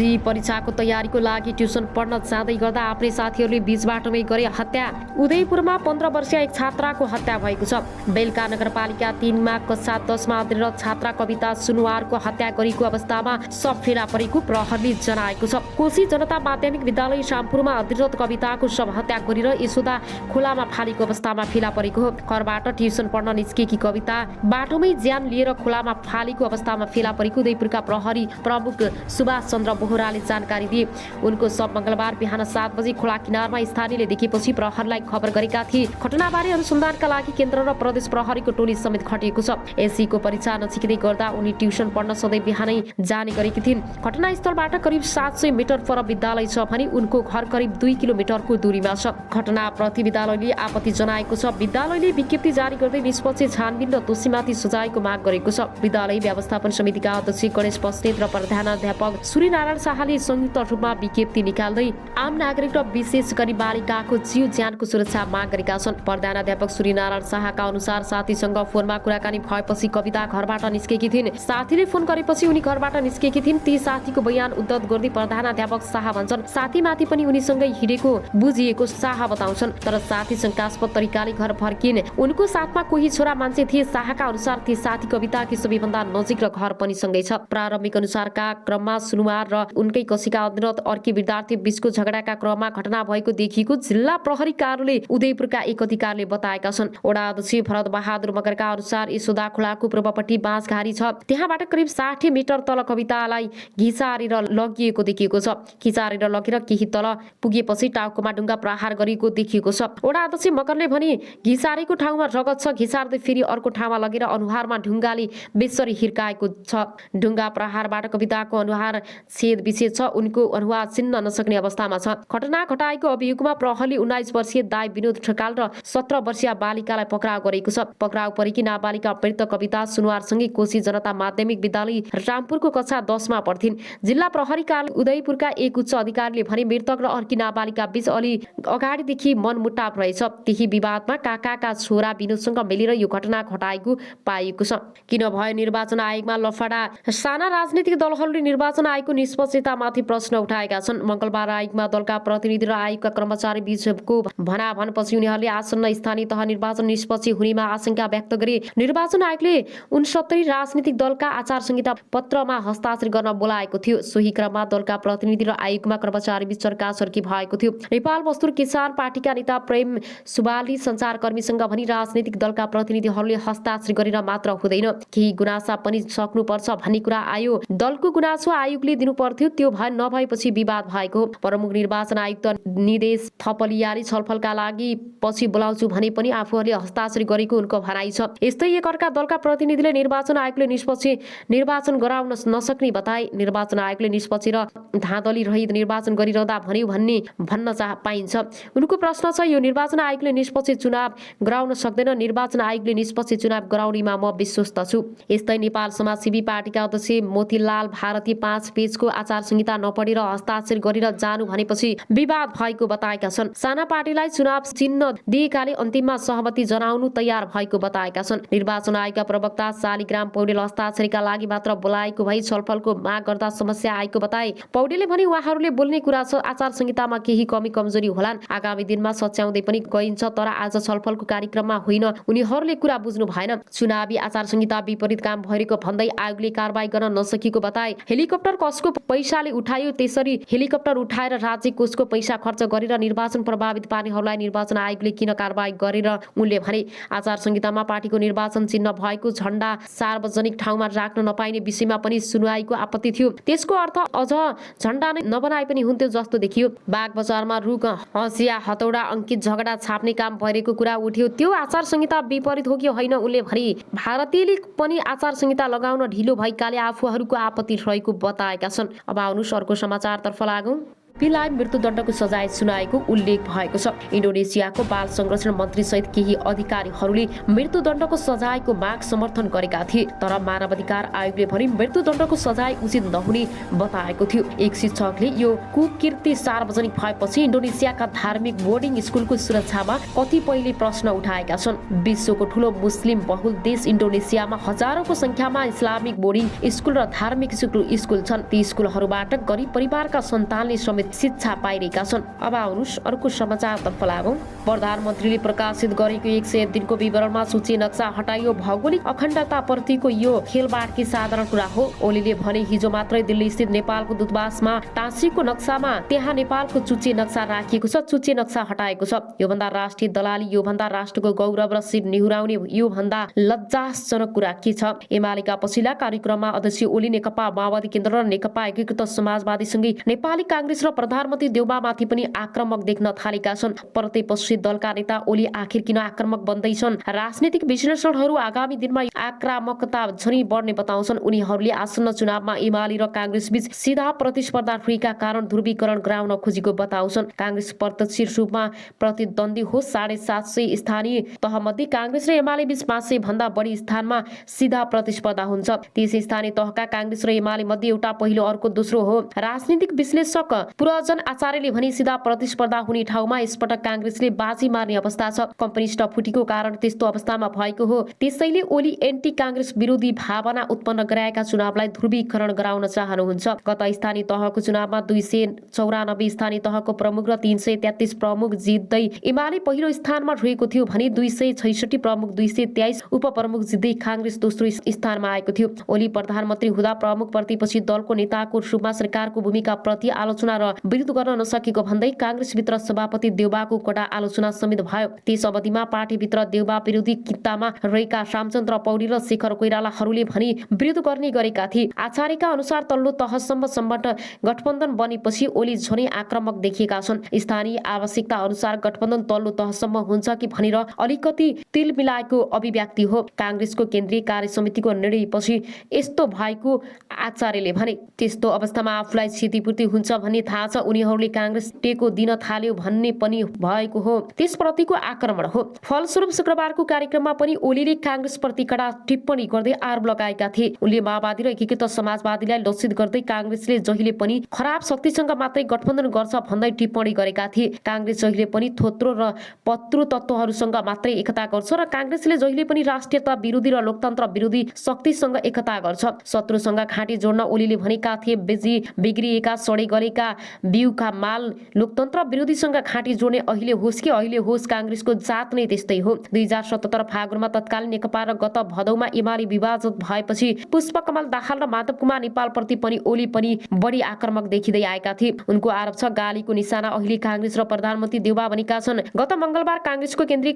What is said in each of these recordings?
SC परीक्षाको तयारीको लागि tuition पढ्न जाँदै गर्दा आफ्नै साथीहरूले बीच बाटोमै गरे हत्या। उदयपुरमा 15 वर्षीय एक छात्राको हत्या भएको छ। बेलका नगरपालिका 3 मा कक्षा 10 मा अध्ययनरत छात्रा कविता सुनुवारको हत्या गरेको अवस्थामा शव फेला परेको प्रहरीले जनाएको छ। कोशी जनता माध्यमिक विद्यालय रामपुरमा अध्ययनरत कविताको शव हत्या गरेर यशोदा खोलामा फालेको अवस्थामा फेला परेको हो। घरबाट ट्युसन पढ्न निस्केकी कविता बाटोमै ज्यान लिएर खोलामा फालेको अवस्थामा फेला परेको उदयपुरका प्रहरी प्रमुख सुभाष चन्द्र बोहराले जानकारी दिए। उनको शव मंगलबार बिहान 7 बजे खोला किनारमा स्थानीयले देखेपछि प्रहरीलाई खबर गरेका थिए। घटनाबारे अनुसन्धानका लागि केन्द्र र प्रदेश प्रहरीको टोली समेत खटिएको छ। एससीको परीक्षा नजिकै गर्दा उनी ट्युसन पढ्न सधैँ बिहानै जाने गरेकी थिइन्। घटनास्थलबाट करिब 700 मिटर पर विद्यालय छ भने उनको घर करिब 2 किलोमिटरको दूरीमा छ। घटनाप्रति विद्यालयले आपत्ति जनाएको छ। विद्यालयले विज्ञप्ति जारी गर्दै निष्पक्ष छानबिन र दोषीमाथि सजायको माग गरेको छ। विद्यालय व्यवस्थापन समितिका अध्यक्ष गणेश बस्नेत र प्रधानाध्यापक सूर्यनारायण शाहले संयुक्त रूपमा विज्ञप्ति निकाल्दै आम नागरिक र विशेष गरी बालिकाको जीव ज्यानको सुरक्षा माग गरेका छन्। प्रधानाध्यापक सूर्यनारायण शाहका अनुसार साथीसँग फोनमा कुराकानी भएपछि कविता घरबाट निस्केकी थिइन्। साथीले फोन गरेपछि उनी घरबाट निस्केकी थिइन्। ती साथीको बयान उद्धत गर्दै प्रधानाध्यापक शाह भन्छन् साथीमाथि पनि उनीसँगै हिँडेको बुझिएको शाह बताउँछन्। तर साथी शंकास्पद तरिकाले घर फर्किन्। उनको साथमा कोही छोरा मान्छे थिए। शाहका अनुसार ती साथी कविताकी सबैभन्दा नजिक र घर पनि सँगै छ। प्रारम्भिक अनुसारका क्रममा सुनुवार र उनकै कक्षीका अध्ययनरत अर्की विद्यार्थी बीचको झगडाका क्रममा घटना भएको देखिएको जिल्ला प्रहरी कार्यालय उदयपुरका एक अधिकारीले बताएका छन्। वडा अध्यक्ष भरत बहादुर मगरका अनुसार यशोदा खोलाको पूर्वपट्टि बाँसघारी छ। त्यहाँबाट करिब 60 मिटर तल कवितालाई घिचारेर लगिएको देखिएको छ। खिचारेर लगेर केही तल पुगेपछि टाउकोमा ढुङ्गा प्रहार गरिएको देखिएको छ। वडा अध्यक्ष मगरले भने घिचारेको ठाउँमा रगत छ। घिचार्दै फेरि अर्को ठाउँमा लगेर अनुहारमा ढुङ्गाले बेसरी हिर्काएको छ। ढुङ्गा प्रहारबाट कविताको अनुहार छेद विच्छेद छ। उनको अनुहार चिन्न नसक्ने अवस्थामा छ। घटना घटाएको अभियोगमा प्रहरीले 19 वर्षीय दाई विनोद ठकाल र 17 वर्षीय बालिकालाई पक्राउ गरेको छ। पक्राउ परेकी नाबालिका मृत कविता सुनुवारसँगै कोशी जनता माध्यमिक विद्यालय रामपुरको कक्षा 10 मा पढ्थिन्। जिल्ला प्रहरी कार्यालय उदयपुरका एक उच्च अधिकारीले भने मृतक र अर्की नाबालिका बीच अलि अगाडिदेखि मनमुटाव रहेछ। त्यही विवादमा काकाका छोरा विनोदसँग मिलेर यो घटना घटाएको पाइएको छ। किन भयो निर्वाचन आयोगमा लफडा? साना राजनीतिक दलहरूले निर्वाचन आयोगको निष्पक्षतामाथि प्रश्न उठाएका छन्। मंगलबार आयोगमा दलका प्रतिनिधि र आयोगका कर्मचारी बीचको भनाभनपछि उनीहरूले आसन्न स्थानीय तह निर्वाचन निष्पक्ष हुनेमा आशंका व्यक्त गरे। निर्वाचन आयोगले 69 राजनीतिक दलका आचार संहिता पत्रमा हस्ताक्षर गर्न बोलाएको थियो। सोही क्रममा दलका प्रतिनिधि र आयोगमा कर्मचारी बीच चर्काचर्की भएको थियो। नेपाल मजदुर किसान पार्टीका नेता प्रेम सुवालले सञ्चारकर्मीसँग भनी राजनीतिक दलका प्रतिनिधिहरूले हस्ताक्षर गरेर मात्र हुँदैन, केही गुनासा पनि सक्नुपर्छ भन्ने कुरा आयो। दलको गुनासो आयोगले दिनु पर्थ्यो, त्यो भए नभएपछि विवाद भएको। प्रमुख निर्वाचन आयुक्त निदेश थपलियाले छलफलका लागि पछि बोलाउँछु भने पनि आफूहरूले हस्ताक्षर गरेको उनको भनाइ छ। यस्तै एकअर्का दलका प्रतिनिधिले निर्वाचन आयोगले निष्पक्ष निर्वाचन गराउन नसक्ने बताए। निर्वाचन आयोगले निष्पक्ष र धाँधली रहित निर्वाचन गरिरहँदा भन्यो भन्न पाइन्छ। उनको प्रश्न छ, यो निर्वाचन आयोगले निष्पक्ष चुनाव गराउन सक्दैन। निर्वाचन आयोगले निष्पक्ष चुनाव गराउनेमा म विश्वस्त छु। यस्तै नेपाल समाजसेवी पार्टीका अध्यक्ष मोतीलाल भारती 5 पेजको आचार संहिता नपढेर हस्ताक्षर गरेर जानु भनेपछि विवाद भएको बताएका छन्। साना पार्टीलाई चुनाव चिन्ह दिएकाले अन्तिममा सहमति जनाउनु तयार भएको बताएका छन्। निर्वाचन आयोगका प्रवक्ता शालिग्राम पौडेल हस्ताक्षरका लागि मात्र बोलाएको भई छलफलको माग गर्दा समस्या आएको बताए। पौडेलले भने उहाँहरूले बोल्ने कुरा छ, आचार संहितामा केही कमी कमजोरी होलान्, आगामी दिनमा सच्याउँदै पनि गइन्छ, तर आज छलफलको कार्यक्रममा होइन, उनीहरूले कुरा बुझ्नु भएन। चुनावी आचार संहिता विपरीत काम भइरहेको भन्दै आयोगले कारबाही गर्न नसकेको बताए। हेलिकप्टर कसको पैसाले उठायो, त्यसरी हेलिकप्टर उठाएर राज्य कोषको पैसा खर्च गरेर निर्वाचन प्रभावित पार्नेहरूलाई निर्वाचन आयोगले किन कारबाही गरेर उनले भने आचार संहितामा पार्टीको निर्वाचन चिन्ह भएको झण्डा सार्वजनिक ठाउँमा राख्न नपाइने विषयमा पनि सुनुवाईको आपत्ति थियो। त्यसको अर्थ अझ झण्डा नै नबनाए पनि हुन्थ्यो जस्तो देखियो। बाग बजारमा रुख हँसिया हतौडा अंकित झगडा छाप्ने काम भइरहेको कुरा उठ्यो। त्यो आचार संहिता विपरीत हो कि होइन उनले भने। भारतीयले पनि आचार संहिता लगाउन ढिलो भएकाले आफूहरूको आपत्ति रहेको बताएका छन्। अब आउनुहोस् अर्को समाचारतर्फ लागौं। पीलाई मृत्युदण्डको सजाय सुनाएको उल्लेख भएको छ। इन्डोनेसियाको बाल संरक्षण मन्त्री सहित केही अधिकारीहरूले मृत्युदण्डको सजायको माग समर्थन गरेका थिए, तर मानवाधिकार आयोगले भने मृत्युदण्डको सजाय उचित नहुने बताएको थियो। एक शिक्षकले यो कुकीर्ति सार्वजनिक भएपछि इन्डोनेसियाका धार्मिक बोर्डिङ स्कुलको सुरक्षामा कतिपयले प्रश्न उठाएका छन्। विश्वको ठूलो मुस्लिम बहुल देश इन्डोनेसियामा हजारौंको संख्यामा इस्लामिक बोर्डिङ स्कुल र धार्मिक स्कुल छन्। ती स्कुलहरूबाट गरिब परिवारका सन्तानले समेत शिक्षा पाइरहेका छन्। अब आउनुहोस् अर्को समाचारतर्फ लागौं। प्रधानमन्त्रीले प्रकाशित गरेको 101 दिनको विवरणमा सूची नक्सा हटाइयो। भौगोलिक अखण्डताप्रतिको यो खेलबाडकी साधारण कुरा हो। ओलीले भने हिजो मात्रै दिल्ली स्थित नेपालको दूतावासमा टाँसिएको नक्सामा त्यहाँ नेपालको चुच्चे नक्सा राखिएको छ, चुच्चे नक्सा हटाएको छ। योभन्दा राष्ट्रिय दलाली, योभन्दा राष्ट्रको गौरव र शिर निहुराउने योभन्दा लज्जाजनक कुरा के छ? एमालेका पछिल्ला कार्यक्रममा अध्यक्ष ओली नेकपा माओवादी केन्द्र र नेकपा एकीकृत समाजवादीसँगै नेपाली कांग्रेस र प्रधानमन्त्री देउबामाथि पनि आक्रामक देख्न थालेका छन्। प्रतिपक्षी दलका नेता ओली आखिर किन आक्रामक बन्दैछन्? राजनीतिक विश्लेषणहरू आगामी दिनमा आक्रामकता झनै बढ्ने बताउँछन्। उनीहरूले आसन्न चुनावमा एमाले र कांग्रेस बीच सीधा प्रतिस्पर्धा रहेका कारण ध्रुवीकरण गराउन खोजेको बताउँछन्। कांग्रेस प्रत्यक्ष रूपमा प्रतिद्वन्दी हो। 750 स्थानीय तहमध्ये कांग्रेस र एमाले बीच 500 भन्दा बढी स्थानमा सीधा प्रतिस्पर्धा हुन्छ। त्यस स्थानीय तहका कांग्रेस र एमाले मध्ये एउटा पहिलो, अर्को दोस्रो हो। राजनीतिक विश्लेषक पुरजन आचार्यले भने सीधा प्रतिस्पर्धा हुने ठाउँमा यसपटक कांग्रेसले बाजी मार्ने अवस्था छ। कम्युनिस्ट फुटेको कारण त्यस्तो अवस्थामा भएको हो। त्यसैले ओली एन्टी कांग्रेस विरोधी भावना उत्पन्न गराएका चुनावलाई ध्रुवीकरण गराउन चाहनुहुन्छ। गत स्थानीय तहको चुनावमा 294 स्थानीय तहको प्रमुख र 333 प्रमुख जित्दै एमाले पहिलो स्थानमा रहेको थियो भने 266 प्रमुख, 223 उपप्रमुख जित्दै कांग्रेस दोस्रो स्थानमा आएको थियो। ओली प्रधानमन्त्री हुँदा प्रमुख प्रतिपक्षी दलको नेताको रूपमा सरकारको भूमिका प्रति आलोचना र विरोध गर्न नसकेको भन्दै कांग्रेसभित्र सभापति देउबाको कडा आलोचना समेत भयो। त्यस अवधिमा पार्टीभित्र देउबा विरोधी कित्तामा रहेका रामचन्द्र पौडेल र शेखर कोइरालाहरूले भने विरोध गर्ने गरेका थिए। आचार्यका अनुसार तल्लो तहसम्म गठबन्धन बनेपछि ओली झनै आक्रामक देखिएका छन्। स्थानीय आवश्यकता अनुसार गठबन्धन तल्लो तहसम्म हुन्छ कि भनेर अलिकति तिल मिलाएको अभिव्यक्ति हो। कांग्रेसको केन्द्रीय कार्य समितिको निर्णयपछि यस्तो भएको आचार्यले भने। त्यस्तो अवस्थामा आफूलाई क्षतिपूर्ति हुन्छ भन्ने थाहा छ। उनीहरूले कांग्रेस टेको दिन थाल्यो भन्ने पनि भएको हो। त्यसप्रतिको आक्रमण हो। फलस्वरूप शुक्रबारको कार्यक्रममा पनि ओलीले कांग्रेसप्रति कडा टिप्पणी गर्दै आरोप लगाएका थिए। उनले माओवादी र एकीकृत समाजवादीलाई लक्षित गर्दै कांग्रेसले जहिले पनि खराब शक्तिसँग मात्रै गठबन्धन गर्छ भन्दै टिप्पणी गरेका थिए। कांग्रेस जहिले पनि थोत्रो र पत्रु तत्त्वहरूसँग मात्रै एकता गर्छ र कांग्रेसले जहिले पनि राष्ट्रियता विरोधी र लोकतन्त्र विरोधी शक्तिसँग एकता गर्छ। शत्रुसँग घाँटी जोड्न ओलीले भनेका थिए बिग्रिएका सडे गलेका बिउका माल लोकतन्त्र विरोधीसँग घाँटी जोड्ने अहिले होस् कि अहिले होस् कांग्रेसको जात नै त्यस्तै हो। 2077 फागुनमा तत्कालीन नेकपा र गत भदौमा एमाले विभाजित भएपछि पुष्पकमल दाहाल र माधव कुमार नेपालप्रति पनि ओली पनि बढी आक्रामक देखिँदै आएका थिए। उनको आरोप छ गालीको निशाना अहिले कांग्रेस र प्रधानमन्त्री देउबा बनेका छन्। गत मंगलबार कांग्रेसको केन्द्रीय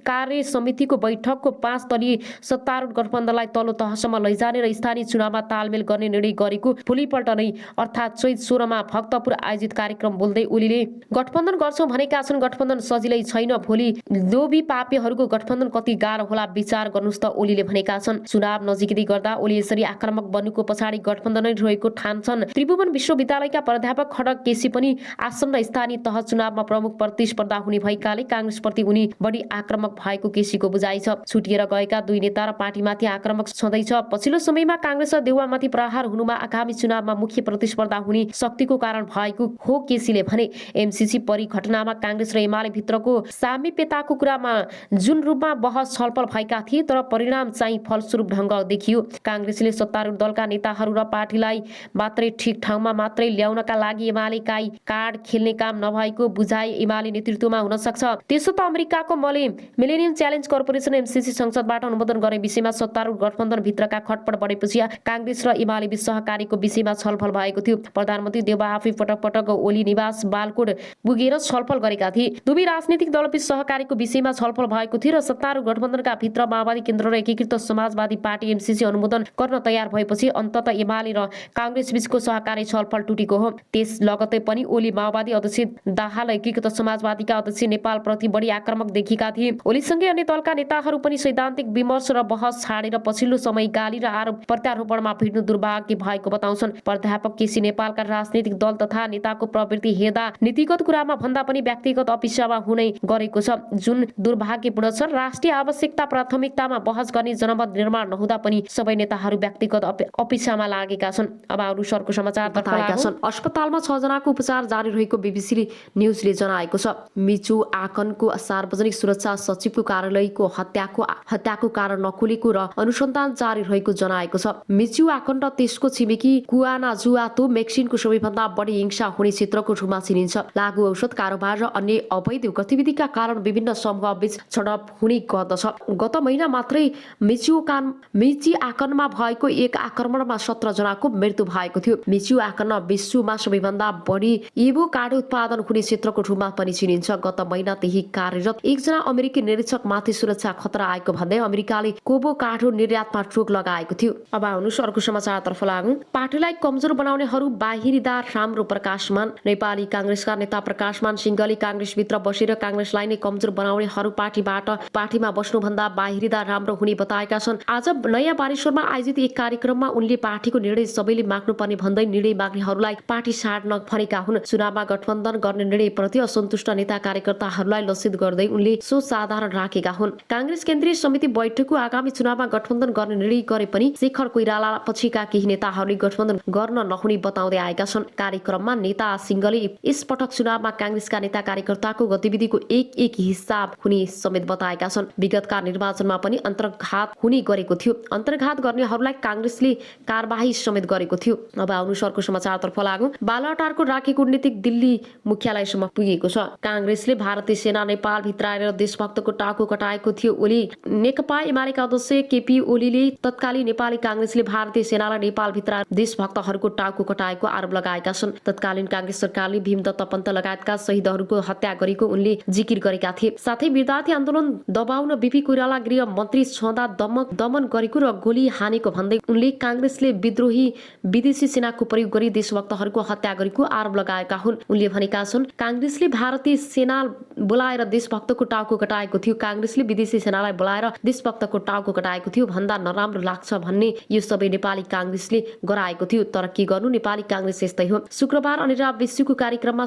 कार्य समितिको बैठकको 5 दलीय सत्तारूढ गठबन्धनलाई तल्लो तहसम्म लैजाने र स्थानीय चुनावमा तालमेल गर्ने निर्णय गरेको भोलिपल्ट नै अर्थात् चैत 16 मा भक्तपुर आयोजित कार्यक्रम बोल्दै ओलीले गठबन्धन गर्छौं भनेका छन्। गठबन्धन सजिलै छैन। भोलि लोभी पापीहरूको गठबन्धन कति गाह्रो होला विचार गर्नुस् त ओलीले भनेका छन्। चुनाव नजिकै गर्दा ओली यसरी आक्रामक बन्नुको पछाडि गठबन्धन नै रहेको ठान्छन्। त्रिभुवन विश्वविद्यालयका प्राध्यापक खड्ग केसी पनि आसन्न स्थानीय तह चुनावमा प्रमुख प्रतिस्पर्धा हुने भएकाले कांग्रेसप्रति उनी बढी आक्रामक भएको केसीको बुझाइ छ। छुटिएर गएका दुई नेता र पार्टीमाथि आक्रामक छँदैछ। पछिल्लो समयमा कांग्रेस र देउवामाथि प्रहार हुनुमा आगामी चुनावमा मुख्य प्रतिस्पर्धा हुने शक्तिको कारण भएको हो केसीले भने। एमसीसी परिघटनामा कांग्रेस र एमाले भित्रको सामिप्यताको कुरामा जुन रूपमा बहस छलफल भएका थिए तर परिणाम चाहिँ फलस्वरूप ढंग देखियो। कांग्रेसले सत्तारूढ दलका नेताहरू र पार्टीलाई मात्रै ठिक ठाउँमा मात्रै ल्याउनका लागि एमालेकाई कार्ड खेल्ने काम नभएको बुझाइ एमाले नेतृत्वमा हुन सक्छ। त्यसो त अमेरिकाको मिलेनियम च्यालेन्ज कर्पोरेसन एमसीसी संसदबाट अनुमोदन गर्ने विषयमा सत्तारूढ गठबन्धन भित्रका खटपट बढेपछि कांग्रेस र एमाले बीच सहकारीको विषयमा छलफल भएको थियो। प्रधानमन्त्री देउबा आफै पटक पटक ओली निवास बालकोट पुगेर छलफल गरेका थिए। दुवै राजनीतिक दलबीच सहकारीको विषयमा छलफल भएको थियो र सत्तारूढ गठबन्धनका भित्र माओवादी केन्द्र र एकीकृत समाजवादी पार्टी एमसीसी अनुमोदन गर्न तयार भएपछि अन्तत एमाले र कांग्रेस बीचको सहकारी छलफल टुटेको हो। त्यस लगतै पनि ओली माओवादी अध्यक्ष दाहाल एकीकृत समाजवादीका अध्यक्ष नेपाल प्रति बढी आक्रामक देखिएका थिए। ओलीसँगै अन्य दलका नेताहरू पनि सैद्धान्तिक विमर्श र बहस छाडेर पछिल्लो समय गाली र आरोप प्रत्यारोपणमा भिड्नु दुर्भाग्य भएको बताउँछन्। प्राध्यापक केसी नेपालका राजनीतिक दल तथा नेताको प्रवृत्ति हेर्दा नीतिगत कुरामा भन्दा पनि व्यक्तिगत अपेक्षामा हुने गरेको छ, जुन दुर्भाग्यपूर्ण छ। राष्ट्रिय आवश्यकता प्राथमिकतामा बहस गर्ने जनमत निर्माण नहुँदा पनि सबै नेताहरू व्यक्तिगत अपेक्षामा लागेका छन्। अब अनुसारको समाचार बताएका छन्। अस्पतालमा 6 जनाको उपचार जारी रहेको बीबीसी न्युजले जनाएको छ। मिचु आकनको सार्वजनिक सुरक्षा सचिवको कार्यालयको हत्याको कारण नखुलेको र अनुसन्धान जारी रहेको जनाएको छ। मिचु आकन र त्यसको छिमेकी कुआनाजुआतो मेक्सिनको सबैभन्दा बढी हिंसा हुने क्षेत्रको रूपमा चिनिन्छ। लागु औषध कारोबार र अन्य अवैध गतिविधिका कारण विभिन्न समूहबीच झडप हुने गर्दछ। गत महिना मात्रै मिची आकनमा भएको एक आक्रमणमा 17 जनाको मृत्यु भएको थियो। मिचु आकन विश्वमा सबैभन्दा बढी एभोकाडो उत्पादन हुने क्षेत्रको रूपमा पनि चिनिन्छ। गत महिना त्यही कार्यरत एकजना अमेरिकी निरीक्षक माथि सुरक्षा खतरा आएको भन्दै अमेरिकाले कोबोकाडो निर्यातमा रोक लगाएको थियो। अब अनुसारको समाचारतर्फ लागौं। पार्टीलाई कमजोर बनाउनेहरू बाहिरीदार राम्रो प्रकाशमान। नेपाली कांग्रेसका नेता प्रकाशमान सिंहले कांग्रेसभित्र बसेर कांग्रेसलाई नै कमजोर बनाउनेहरू पार्टीमा बस्नुभन्दा बाहिरीदार राम्रो हुने बताएका छन्। आज नयाँ बानेश्वरमा आयोजित एक कार्यक्रममा उनले पार्टीको निर्णय सबैले माग्नुपर्ने भन्दै निर्णय माग्नेहरूलाई पार्टी छाड्न भनेका हुन्। चुनावमा गठबन्धन गर्ने निर्णयप्रति असन्तुष्ट नेता कार्यकर्ताहरूलाई लक्षित गर्दै उनले सो साधारण राखेका हुन्। कांग्रेस केन्द्रीय समिति बैठकको आगामी चुनावमा गठबन्धन गर्ने निर्णय गरे पनि शेखर कोइराला पछिका केही नेताहरूले गठबन्धन गर्न नहुने बताउँदै आएका छन्। कार्यक्रममा नेता सिंहले यसपटक चुनावमा कांग्रेसका नेता कार्यकर्ताको गतिविधिको एक हिसाब हुने समेत बताएका छन्। विगतका निर्वाचनमा पनि अन्तर्घात हुने गरेको थियो। अन्तर्घात गर्नेहरूलाई कांग्रेसले कारबाही समेत गरेको थियो। अब अनुसारको समाचारतर्फ लागौं। बालुवाटारको राखी कूटनीतिक दिल्ली मुख्यालयसम्म पुगेको छ। कांग्रेसले भारतीय सेना नेपाल भित्र आएर देशभक्तको टाउको कटाएको थियो। ओली नेकपा एमालेका अध्यक्ष केपी ओलीले तत्कालीन नेपाली कांग्रेसले भारतीय सेनालाई नेपाल भित्र देशभक्तहरूको टाउको कटाएको आरोप लगाएका छन्। तत्कालीन कांग्रेस सरकारले भीमदत्त पन्त लगायतका शहीदहरूको हत्या गरेको उनले जिकिर गरेका थिए। साथै विद्यार्थी आन्दोलन दबाउन बीपी कोइराला गृह मन्त्री छँदा दमन गरेको र गोली हानेको भन्दै उनले कांग्रेसले विद्रोही विदेशी सेनाको प्रयोग गरी देशभक्तहरूको हत्या गरेको आरोप लगाएका हुन्। उनले भनेका छन्, कांग्रेसले भारतीय सेना बोलाएर देशभक्तको टाउको कटाएको थियो। कांग्रेसले विदेशी सेनालाई बोलाएर देशभक्तको टाउको कटाएको थियो भन्दा नराम्रो लाग्छ भन्ने यो सबै नेपाली कांग्रेसले गराएको थियो। तर के गर्नु, नेपाली कांग्रेस यस्तै हो। शुक्रबार अनिरा विश्वको कार्यक्रममा